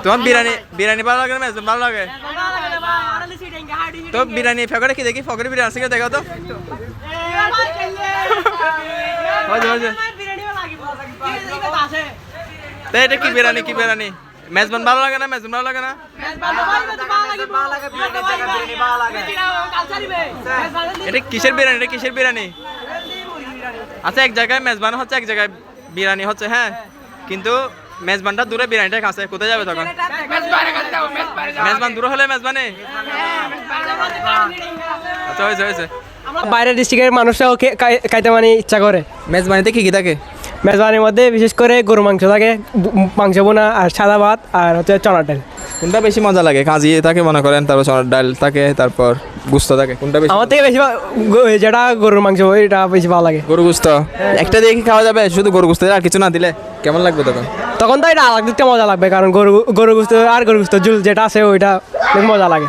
তোমার বিরিয়ানি বিরিয়ানি ভালো লাগে না মেজবান ভালো লাগে? তো বিরিয়ানি ফেভারে কি দেখি, ফকরি বিরিয়ানি আছে কি দেখো তো। তো এটা কি বিরিয়ানি, কি বিরিয়ানি? মেজবান ভালো লাগে না, মেজবান ভালো লাগে না? এটা কিসের বিরিয়ানি, এটা কিসের বিরিয়ানি? আচ্ছা এক জায়গায় মেজবান হচ্ছে, এক জায়গায় বিরিয়ানি হচ্ছে, হ্যাঁ, কিন্তু মেজবানটা দূরে, বিরিয়ানিটা কাছে, কোথায় যাবে তখন? মেজবান দূরে হলে মেজবানে। আচ্ছা হয়েছে হয়েছে। বাইরের ডিস্ট্রিক্টের মানুষরাও খাইতে মানে ইচ্ছা করে। মেজবানিতে কি কি থাকে? মেজবানির মধ্যে বিশেষ করে গরু মাংস থাকে, মাংস বোনা, আর সাদা ভাত, আর হচ্ছে চনার ডাল। কোনটা বেশি মজা লাগে? কাজি থাকে মনে করেন, তারপর চনার ডাল থাকে, তারপর গুস্ত থাকে, কোনটা বেশি? আমার থেকে বেশি যেটা গরুর মাংস হয় এটা বেশি ভালো লাগে। গরু গুস্ত একটা দিয়ে কি খাওয়া যাবে? শুধু গরু গুস্ত আর কিছু না দিলে কেমন লাগবে তখন? তখন তো এটা আলাদা দিকটা মজা লাগবে, কারণ গরু গুস্ত আর গরু গুস্ত ঝুল যেটা আছে ওইটা বেশ মজা লাগে।